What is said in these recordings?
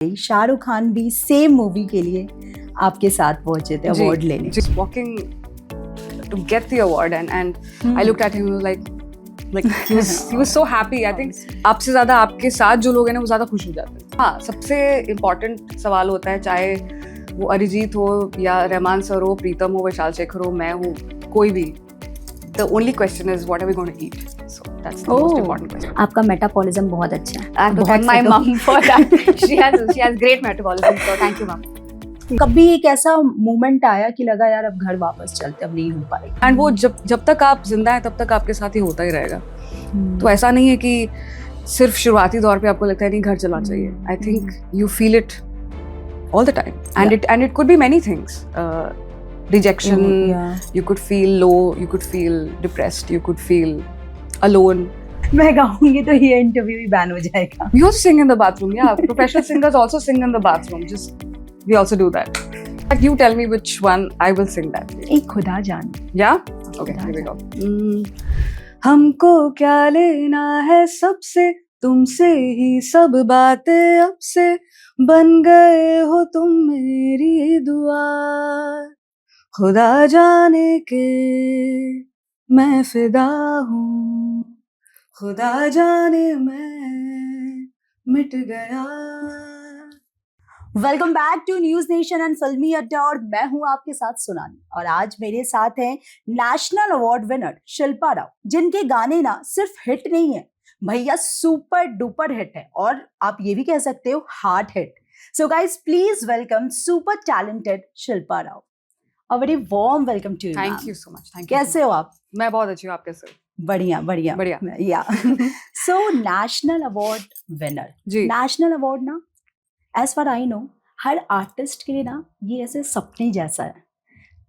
शाहरुख खान भी same movie के लिए आपके साथ पहुंचे थे अवार्ड लेने. Just walking to get the award and I looked at him and was like he was so happy. I think आपसे ज़्यादा आपके साथ जो लोग हैं ना वो ज़्यादा खुश हो जाते हैं. हाँ, सबसे इम्पोर्टेंट सवाल होता है, चाहे वो अरिजीत हो या रहमान सर हो, प्रीतम हो, विशाल शेखर हो, मैं हूँ, कोई भी. The only question is what are we going to eat? So that's the most important question. आपका मेटाबॉलिज्म बहुत अच्छा है. I have to thank my mom for that. She has great metabolism. So thank you, mom. कभी एक ऐसा moment आया कि लगा यार अब घर वापस चलते, अब नहीं हो पाएगा? एंड वो जब तक आप जिंदा हैं तब तक आपके साथ ही होता ही रहेगा. तो ऐसा नहीं है कि सिर्फ शुरुआती दौर पे आपको लगता है नहीं घर चलना चाहिए. I think you feel it all the time and it could be many things. Rejection, you could feel low, you could feel depressed, you could feel alone. मैं गाऊंगी तो ये इंटरव्यू ही बैन हो जाएगा. We also sing in the bathroom, yeah. Professional singers also sing in the bathroom. Just we also do that. Like you tell me which one, I will sing that. एक खुदा जान. Yeah? Okay, here we go. हमको क्या लेना है सबसे, तुमसे ही सब बातें अब से, बन गए हो तुम मेरी दुआ, खुदा जाने के मैं फिदा हूँ, खुदा जाने मैं मिट गया. Welcome back to News Nation and Filmy Adda और मैं हूं आपके साथ सुनानी. और आज मेरे साथ हैं national award winner Shilpa Rao, जिनके गाने ना सिर्फ हिट नहीं है भैया, सुपर डुपर हिट है और आप ये भी कह सकते हो heart hit. So guys please welcome super talented Shilpa Rao. A very warm welcome to you. Thank you so much. Thank you. कैसे हो आप? मैं बहुत अच्छी हूँ, आप कैसे हो? बढ़िया बढ़िया बढ़िया. Yeah so national award winner. जी. नेशनल अवार्ड ना as far as I know artist के लिए ना ये ऐसे सपने जैसा है.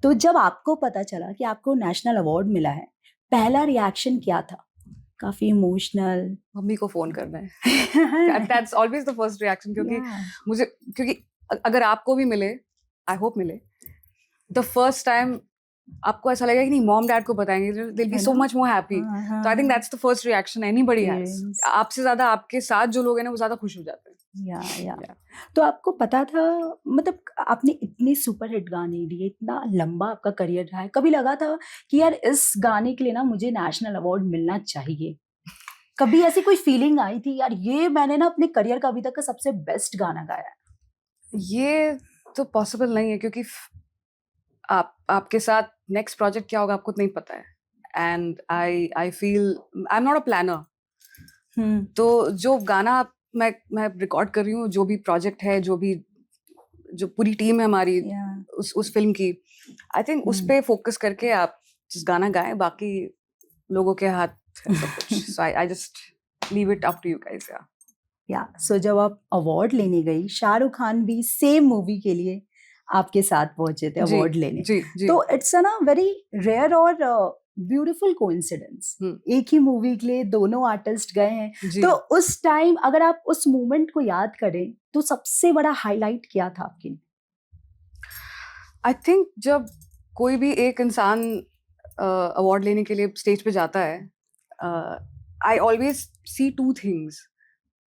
तो जब आपको पता चला कि आपको नेशनल अवार्ड मिला है, पहला रिएक्शन क्या था? काफी इमोशनल? मम्मी को फोन करना है. That's always the first reaction. क्योंकि अगर आपको भी मिले, आई होप मिले, the first time आपको ऐसा लगेगा कि नहीं मॉम डैड को बताएंगे, they'll be so much more happy. So I think that's the first reaction anybody has. आपसे ज्यादा आपके साथ जो लोग हैं ना वो ज्यादा खुश हो जाते हैं. या तो आपको पता था, मतलब आपने इतने सुपर हिट गाने दिए, इतना लंबा आपका करियर रहा है, कभी लगा था कि यार इस गाने के लिए ना मुझे नेशनल अवार्ड मिलना चाहिए? कभी ऐसी कोई फीलिंग आई थी यार ये मैंने ना अपने करियर का अभी तक का सबसे बेस्ट गाना गाया है? ये तो पॉसिबल नहीं है क्योंकि आपके साथ नेक्स्ट प्रोजेक्ट क्या होगा आपको नहीं पता है. And I feel I am not a planner. तो जो गाना मैं रिकॉर्ड कर रही हूँ, जो भी प्रोजेक्ट है, जो पूरी टीम है हमारी उस फिल्म की, आई थिंक उस पे फोकस करके आप जिस गाना गाएं, बाकी लोगों के हाथ है सब कुछ. So I just leave it up to you guys. या सो जब आप अवार्ड लेने गई, शाहरुख खान भी सेम मूवी के लिए आपके साथ पहुंचे थे अवार्ड लेने. जी. तो इट्स अ ना वेरी रेयर और ब्यूटीफुल कोइंसिडेंस. एक ही मूवी के लिए दोनों आर्टिस्ट गए हैं. तो उस टाइम अगर आप उस मोमेंट को याद करें तो सबसे बड़ा हाईलाइट क्या था आपके लिए? आई थिंक जब कोई भी एक इंसान अवार्ड लेने के लिए स्टेज पे जाता है, I always see two things.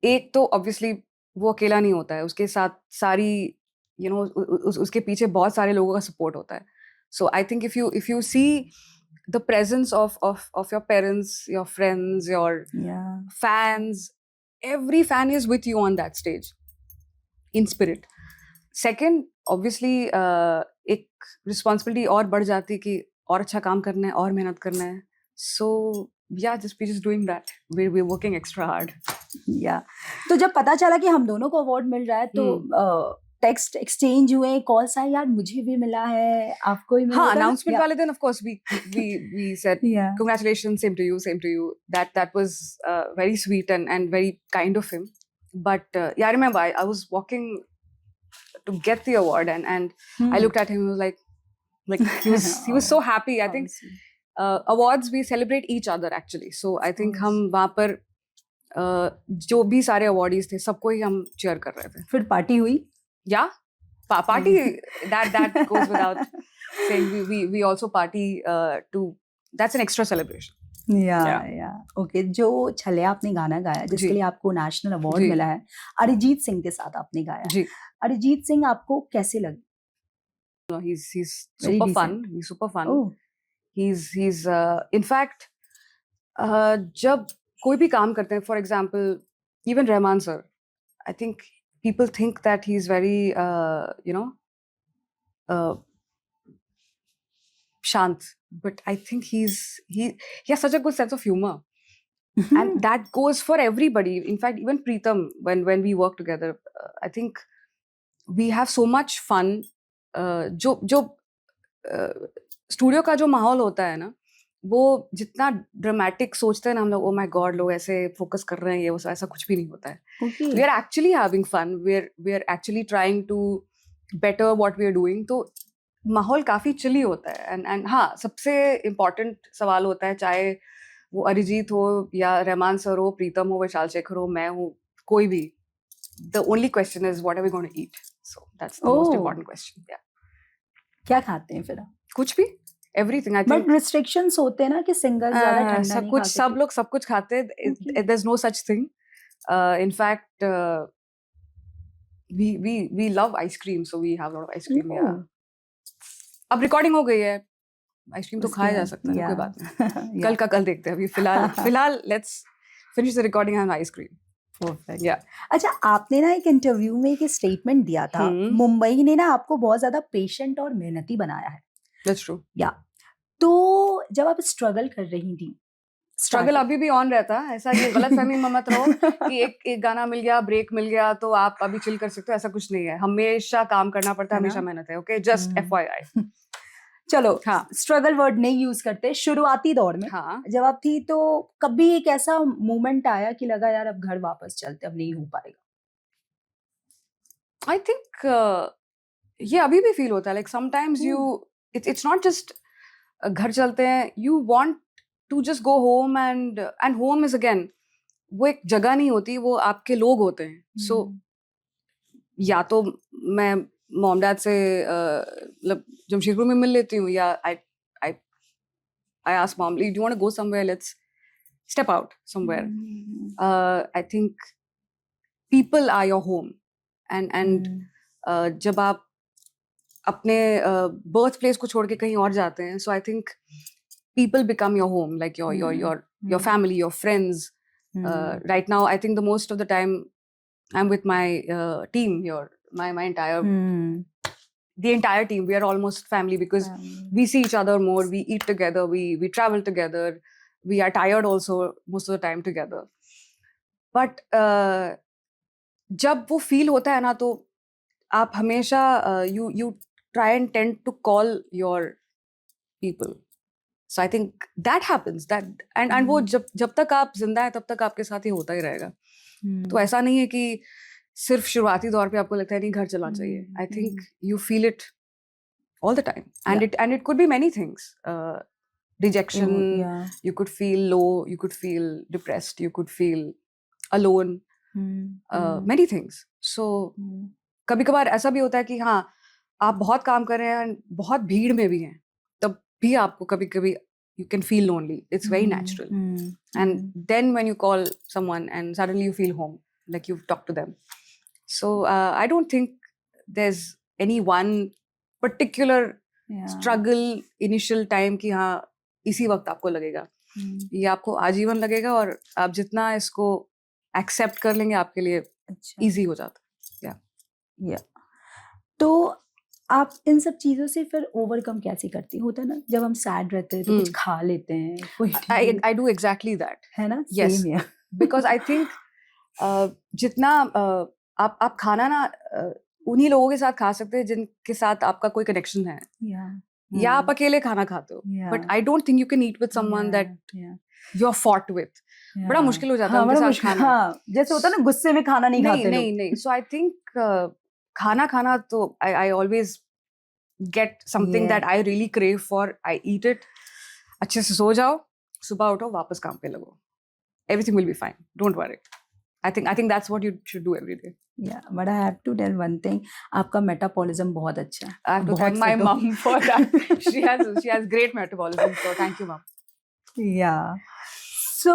एक तो ऑब्वियसली वो अकेला नहीं होता है, उसके साथ सारी उसके पीछे बहुत सारे लोगों का सपोर्ट होता है. So I think if you see the presence of your parents, your friends, your fans, every fan is with you on that stage in spirit. Second, obviously एक रिस्पॉन्सिबिलिटी और बढ़ जाती कि और अच्छा काम करना है और मेहनत करना है. सो yeah, just doing that. We're working extra hard. Yeah. तो जब पता चला कि हम दोनों को अवार्ड मिल रहा है तो टेक्स्ट एक्सचेंज हुए, कॉल्स आए, यार मुझे भी मिला है, आपको भी मिला? हाँ, अनाउंसमेंट वाले दिन of course we said congratulations, same to you. That was very sweet and very kind of him. But yeah, I remember I was walking to get the award and I looked at him and was like he was so happy. I think awards we celebrate each other actually. So I think हम वहाँ पर जो भी सारे awardees थे सबको ही हम cheer कर रहे थे. फिर पार्टी हुई? Yeah, party that goes without saying. We also party to. That's an extra celebration. Yeah. या ओके, जो छले आपने गाना गाया जिसके जी। लिए आपको नेशनल अवार्ड जी। मिला है, अरिजीत सिंह के साथ आपने गाया। जी। अरिजीत सिंह आपको कैसे लगे? No, he's very super fun. Decent. He's super fun. Oh, He's in fact जब कोई भी काम करते हैं, for example, even Rahman sir, I think people think that he's very uh, shant, but I think he has such a good sense of humor, and that goes for everybody. In fact, even Preetham, when we work together, I think we have so much fun. जो studio का जो माहौल होता है ना, वो जितना dramatic सोचते हैं ना हम लोग, ओ माय गॉड लोग ऐसे फोकस कर रहे हैं, ये वो ऐसा कुछ भी नहीं होता है. Okay, We are actually having fun. We are actually trying to better what we are doing. तो माहौल काफी चिली होता है. एंड हाँ, सबसे इम्पोर्टेंट सवाल होता है, चाहे वो अरिजीत हो या रहमान सर हो, प्रीतम हो, विशाल शेखर हो, मैं हूँ, कोई भी. The only question is what are we going to eat? So that's the most Oh. important question. Yeah. क्या खाते हैं फिर आप? कुछ भी, everything. I think but restrictions होते हैं ना कि सिंगर ज्यादा ठंडा सब नहीं कुछ, खा सब सकते। लोग सब कुछ खाते हैं. Okay. There's no such thing. In fact, we love ice cream, so we have a lot of ice cream. Yeah. अब रिकॉर्डिंग हो गई है, आइसक्रीम तो उसके खाया जा बाद, सकता है, yeah. कोई बात नहीं. कल Yeah. का कल देखते हैं. अभी फिलहाल let's finish the recording and ice cream. Perfect. या अच्छा, आपने ना एक इंटरव्यू में एक स्टेटमेंट दिया था, मुंबई ने ना आपको बहुत ज्यादा पेशेंट और मेहनती बनाया है। That's true. या तो जब आप स्ट्रगल कर रही थी, स्ट्रगल अभी भी ऑन रहता है. ऐसा ये गलतफहमी में मत रहो कि एक गाना मिल गया, ब्रेक मिल गया तो आप अभी चिल कर सकते हो. ऐसा कुछ नहीं है. हमेशा काम करना पड़ता है, है ना? हमेशा मेहनत है. Okay, just FYI. चलो, हाँ. स्ट्रगल वर्ड नहीं यूज करते। शुरुआती दौर में हाँ. जब आप थी तो कभी एक ऐसा मोमेंट आया कि लगा यार अब घर वापस चलते, अब नहीं हो पाएगा? आई थिंक ये अभी भी फील होता है. Like sometimes it's not just घर चलते हैं. You want to just go home, and home is again, वो एक जगह नहीं होती, वो आपके लोग होते हैं. So या तो मैं मॉम डैड से मतलब जमशेदपुर में मिल लेती हूँ, या I ask mom, do you want to go somewhere? Let's step out somewhere. I think people are your home, and जब आप अपने बर्थ प्लेस को छोड़ के कहीं और जाते हैं, so I think people become your home, like your family, your friends. Right now, I think the most of the time I'm with my team here, my entire the entire team. We are almost family because we see each other more, we eat together, we travel together, we are tired also most of the time together. But जब वो feel होता है ना, तो आप हमेशा you try and tend to call your people. So I think that happens, that and वो जब तक आप जिंदा है तब तक आपके साथ ही होता ही रहेगा. तो ऐसा नहीं है कि सिर्फ शुरुआती दौर पे आपको लगता है नहीं घर चलना चाहिए. I think you feel it all the time, and it could be many things. Rejection, you could feel low, you could feel depressed, you could feel alone, many things. So कभी कभार ऐसा भी होता है कि हाँ, आप बहुत काम कर रहे हैं, बहुत भीड़ में भी हैं, तब भी आपको कभी कभी you can feel lonely. It's very natural. And then when you call someone and suddenly you feel home, like you've talked to them. So I don't think there's any one particular struggle initial time कि हाँ इसी वक्त आपको लगेगा. ये आपको आजीवन लगेगा, और आप जितना इसको accept कर लेंगे आपके लिए easy हो जाता है. Yeah. तो आप इन सब चीजों से फिर ओवरकम कैसे करती? होता है ना जब हम सैड रहते हैं तो कुछ खा लेते हैं, कोई I do exactly that. है ना? Yes. Same here. Because I think जितना आप खाना ना उन्हीं लोगों के साथ खा सकते हैं जिनके साथ आपका कोई कनेक्शन है. या आप अकेले खाना खाते हो. But I don't think you can eat with someone that you're fought with. बड़ा मुश्किल हो जाता है उनके साथ खाना. जैसे होता है ना गुस्से में खाना नहीं खाते. नहीं. So I think खाना तो I always get something that I really crave for. I eat it. अच्छे से सो जाओ, सुबह उठो, वापस काम पे लगो. Everything will be fine. Don't worry. I think that's what you should do every day. Yeah, but I have to tell one thing. आपका metabolism बहुत अच्छा है. I have to thank my mom for that. She has great metabolism. So thank you, mom. या सो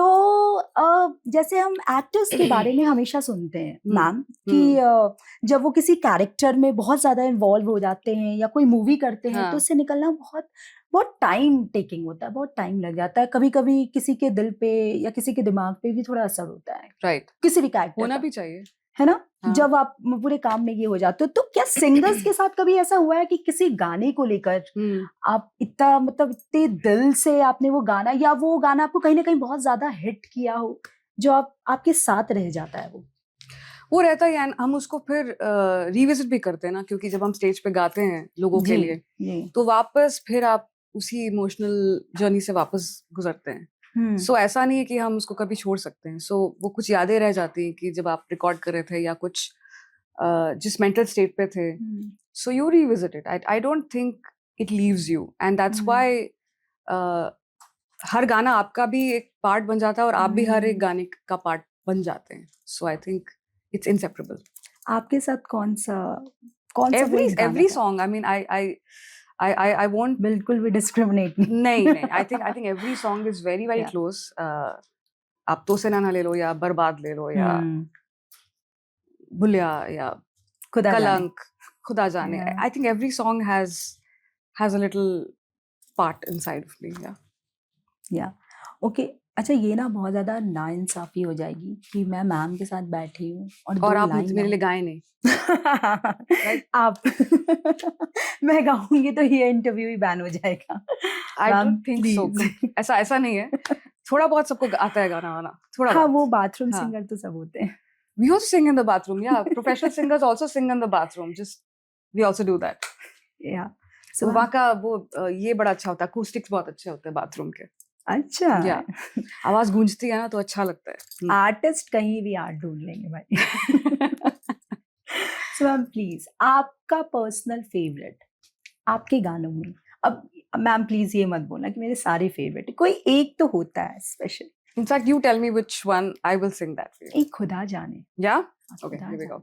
जैसे हम actors के बारे में हमेशा सुनते हैं मैम कि जब वो किसी कैरेक्टर में बहुत ज्यादा इन्वॉल्व हो जाते हैं या कोई मूवी करते हैं तो हाँ। उससे निकलना बहुत बहुत टाइम टेकिंग होता है, बहुत टाइम लग जाता है, कभी कभी किसी के दिल पे या किसी के दिमाग पे भी थोड़ा असर होता है राइट, किसी भी कैरेक्टर होना का, भी चाहिए। है ना। हाँ। जब आप पूरे काम में ये हो जाते हो तो क्या सिंगर्स के साथ कभी ऐसा हुआ है कि किसी गाने को लेकर आप इतना मतलब इतने दिल से आपने वो गाना या वो गाना आपको कहीं ना कहीं बहुत ज्यादा हिट किया हो जो आपके साथ रह जाता है वो रहता है, हम उसको फिर रिविजिट भी करते हैं ना, क्योंकि जब हम स्टेज पे गाते हैं लोगों के लिए जी तो वापस फिर आप उसी इमोशनल जर्नी से वापस गुजरते हैं। सो ऐसा नहीं है कि हम उसको कभी छोड़ सकते हैं। सो वो कुछ यादें रह जाती हैं कि जब आप रिकॉर्ड कर रहे थे या कुछ जिस मेंटल स्टेट पे थे, so you revisit it. I don't think it leaves you, and that's why हर गाना आपका भी एक पार्ट बन जाता है और आप भी हर एक गाने का पार्ट बन जाते हैं। सो आई थिंक इट्स इनसेपरेबल। आपके साथ कौन सा वो एक गाना Every था? song, I mean, I won't, बिल्कुल भी डिस्क्रिमिनेट नहीं, I think every song is very Yeah. close. आप तो से ना ले लो या बर्बाद ले लो या भुलिया या खुदा जाने। कलंक, खुदा जाने. Yeah. I think every song has a little part inside of me. या ओके। अच्छा, ये ना बहुत ज्यादा नाइंसाफी हो जाएगी कि मैं मैम के साथ बैठी हूँ और और दो आप लाइन मेरे लिए गाए नहीं। आप मैं गाऊंगी तो ये इंटरव्यू ही बैन हो जाएगा। I ma'am don't think so. Please. ऐसा नहीं है। थोड़ा बहुत सबको आता है गाना वाना, थोड़ा हाँ, बहुत। वो बाथरूम हाँ. सिंगर तो सब होते हैं। We also sing in the bathroom. Yeah, professional singers also sing in the bathroom. Just we also do that. या So वहाँ का वो ये बड़ा अच्छा होता है, acoustics बहुत अच्छे होते हैं बाथरूम के। अच्छा, Yeah, आवाज गूंजती है ना तो अच्छा लगता है। आर्टिस्ट कहीं भी आर्ट ढूंढ लेंगे भाई। सो मैम प्लीज, आपका पर्सनल फेवरेट आपके गानों में, अब मैम प्लीज ये मत बोलना कि मेरे सारे फेवरेट है, कोई एक तो होता है special. In fact, you tell me which one, I will sing that for you. एक खुदा जाने। Yeah? Okay, here we go.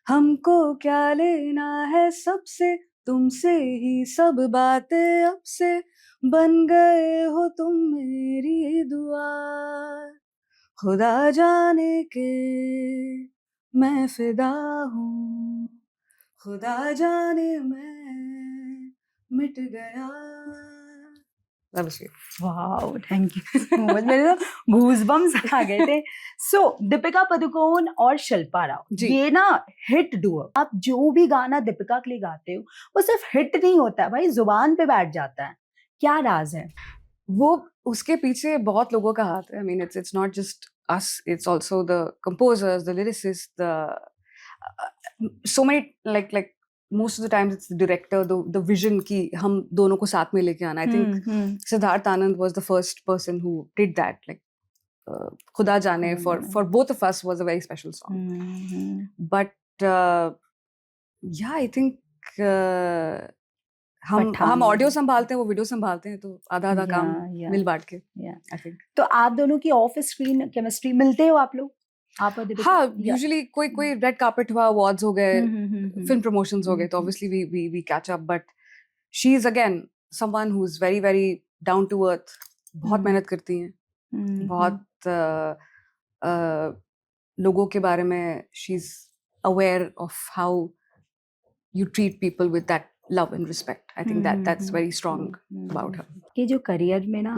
हमको क्या लेना है सबसे, तुमसे ही सब बातें अब से, बन गए हो तुम मेरी दुआ, खुदा जाने के मैं फिदा हूँ, खुदा जाने मैं मिट गया। That was sweet. Wow, thank you so much. मेरे तो गूज़बम्स आ गए थे। सो दीपिका पादुकोण और शिल्पा राव, जी। ये ना हिट डुओ। आप जो भी गाना दीपिका के लिए गाते हो वो सिर्फ हिट नहीं होता है भाई, जुबान पे बैठ जाता है। क्या राज है? वो उसके पीछे बहुत लोगों का हाथ है। I mean, it's not just us. It's also the composers, the lyricists, so many like most of the times it's the director, the vision ki hum dono ko saath mein leke aana. I think Siddharth Anand was the first person who did that. Like Khuda Jaane for both of us was a very special song. But yeah, I think हम audio संभालते हैं, वो video संभालते हैं, तो आधा आधा काम मिल बांट के। I think. तो आप दोनों की ऑफ स्क्रीन केमिस्ट्री, मिलते हो आप लोग? आप और दीपिका? हाँ, यूजुअली कोई रेड कार्पेट हुआ, अवार्ड्स हो गए, फिल्म प्रमोशंस हो गए, तो obviously we catch up. But she is again someone who is very very down to earth, बहुत मेहनत करती हैं, बहुत लोगों के बारे में she is aware of how you treat people with that love and respect. I think that's very strong about her. कि जो करियर में ना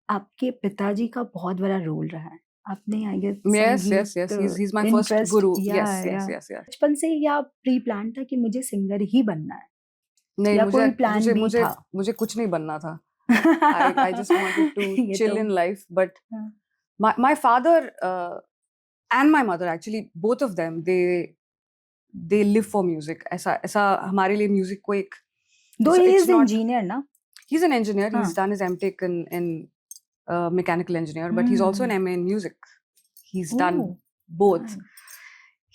आपके पिताजी का बहुत बड़ा रोल रहा है। आपने I guess yes, he's my first guru. Yes. बचपन से या प्री प्लान था कि मुझे सिंगर ही बनना है? नहीं, या कोई प्लान भी था? मुझे कुछ नहीं बनना था। I just wanted to chill in life, but my father and my mother, actually both of them, they live for music. ऐसा हमारे लिए म्यूजिक को एक, though he is engineer ना, he's an engineer, he's done his MTech in mechanical engineer, but he's also an MA in music. He's done both.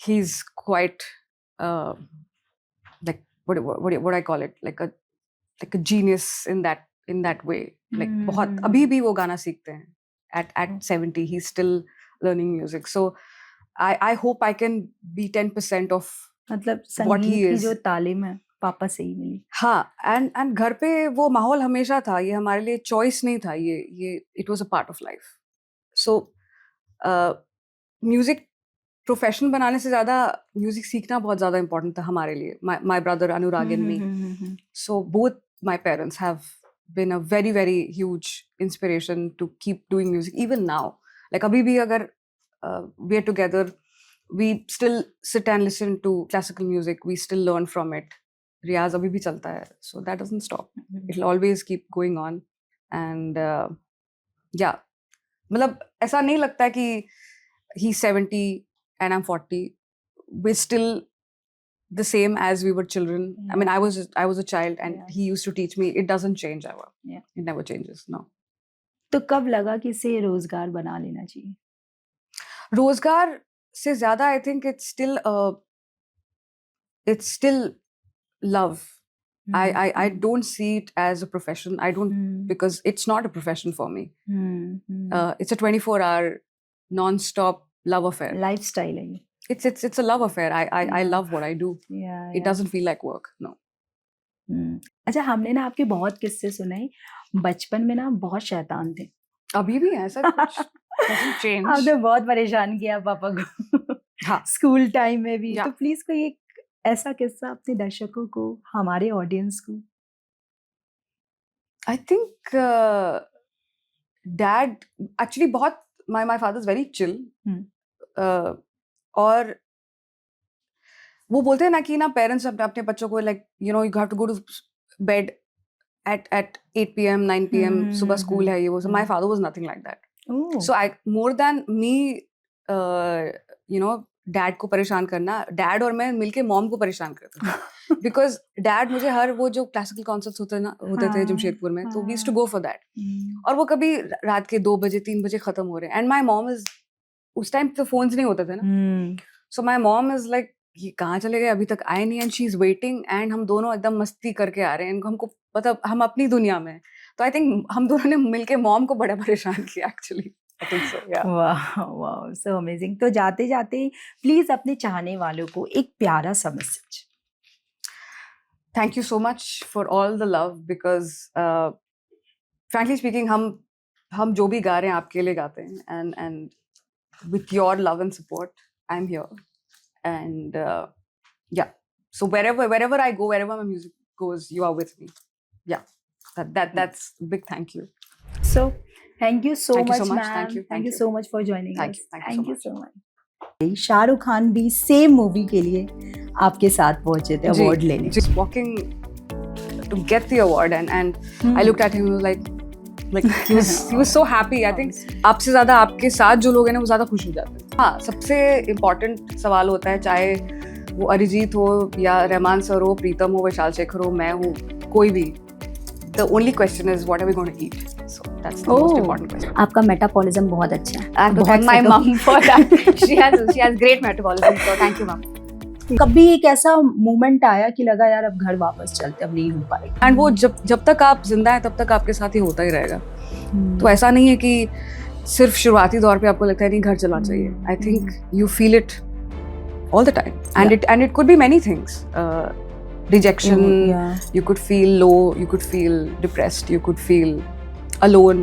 He's quite like what I call it, like a genius in that way. Like बहुत अभी भी वो गाना सीखते हैं at 70, he's still learning music. So I hope I can be 10% of मतलब what he संगीत की is. जो तालीम है पापा से ही मिली। हाँ, एंड घर पे वो माहौल हमेशा था, ये हमारे लिए चॉइस नहीं था, ये it was a part of life. So music profession बनाने से ज़्यादा म्यूज़िक सीखना बहुत ज़्यादा इम्पोर्टेंट था हमारे लिए, my brother Anurag and me. So both my parents have been a very very huge inspiration to keep doing music even now. Like abhi bhi agar we are together, we still sit and listen to classical music. We still learn from it. Riyaz abhi bhi chalta hai, so that doesn't stop. It'll always keep going on. And yeah, मतलब ऐसा नहीं लगता कि he's 70 and I'm 40. We're still the same as we were children. I mean, I was a child, and Yeah. he used to teach me. It doesn't change ever. Yeah. It never changes. No. तो कब लगा कि इसे रोजगार बना लेना चाहिए? रोजगार से ज़्यादा, I think it's still love. I don't see it as a profession. I don't, because it's not a profession for me. It's a 24-hour non-stop love affair. Lifestyle है ये। It's a love affair. I love what I do. It doesn't feel like work. No. अच्छा, हमने ना आपके बहुत किस्से सुने, बचपन में ना बहुत शैतान थे। अभी भी है ऐसा कुछ? Doesn't change. आपने बहुत परेशान किया पापा को। हाँ। स्कूल टाइम में भी। Yeah. तो प्लीज कोई एक ऐसा किस्सा अपने दर्शकों को, हमारे ऑडियंस को। I think dad actually बहुत my father's very chill. और वो बोलते हैं ना कि ना पेरेंट्स अपने बच्चों को like you know you have to go to bed at 8 p.m. 9 p.m. सुबह स्कूल है ये वो। So my father was nothing like that. So I more than me you know dad को परेशान करना, डैड और मैं मिलके मॉम को परेशान करते थे। बिकॉज डैड मुझे हर वो जो क्लासिकल कॉन्सर्ट्स होते थे जमशेदपुर में, तो we used to go for that. और वो कभी रात के 2 बजे 3 बजे खत्म हो रहे हैं। एंड माई मॉम इज, उस टाइम तो फोन्स नहीं होते थे ना, सो माई मॉम इज लाइक ये कहाँ चले गए, अभी तक आए नहीं, and she is waiting, and हम दोनों एकदम मस्ती करके आ रहे हैं, हमको मतलब हम अपनी दुनिया में। तो आई थिंक हम दोनों ने मिलके मॉम को बड़ा परेशान किया actually. I think so, yeah. वाह, so amazing. तो जाते जाते प्लीज अपने चाहने वालों को एक प्यारा सा message. Thank you so much for all the love, because frankly speaking हम जो भी गा रहे हैं आपके लिए गाते हैं, and with your love and support I'm here, and yeah, so wherever I go, wherever my music goes, you are with me. Yeah, that's a big thank you. So thank you so Thank you much, so much. ma'am. Thank you so much for joining Thank us. you. Thank you so much. Shahrukh Khan भी same movie के लिए आपके साथ पहुंचे थे award लेने। Just walking to get the award, and I looked at him, like he was so happy. I think आपसे ज्यादा आपके साथ जो लोग हैं ना वो ज्यादा खुश हो जाते हैं। हाँ, सबसे इम्पोर्टेंट सवाल होता है, चाहे वो अरिजीत हो या रहमान सर हो, प्रीतम हो, विशाल शेखर हो, मैं हूँ, कोई भी, the only question is what are we going to eat? So that's the most important question. आपका मेटाबॉलिज्म बहुत अच्छा है। I have to thank my mom for that. She has great metabolism, so thank you, mom. कभी एक ऐसा moment आया कि लगा यार अब घर वापस चलते, अब नहीं हो पाएगा? एंड वो जब तक आप जिंदा हैं तब तक आपके साथ ही होता ही रहेगा। तो ऐसा नहीं है कि सिर्फ शुरुआती दौर पे आपको लगता है नहीं घर चलना चाहिए। I think you feel it all the time, and it could be many things. Rejection, you could feel low, you could feel depressed, you could feel alone.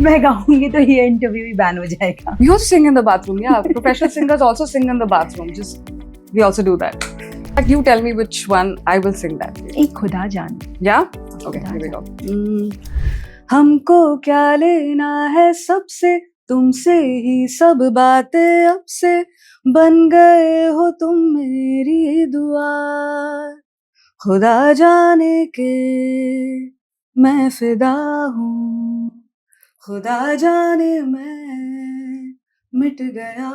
मैं गाऊंगी तो ये इंटरव्यू ही बैन हो जाएगा। We also sing in the bathroom, yeah. Professional singers also sing in the bathroom. Just we also do that. Like you tell me which one, I will sing that. एक खुदा जान। Yeah? Okay, here we go. हमको क्या लेना है सबसे, तुमसे ही सब बातें अब से, बन गए हो तुम मेरी दुआ, खुदा जाने के मैं फिदा हूँ, खुदा जाने मैं मिट गया।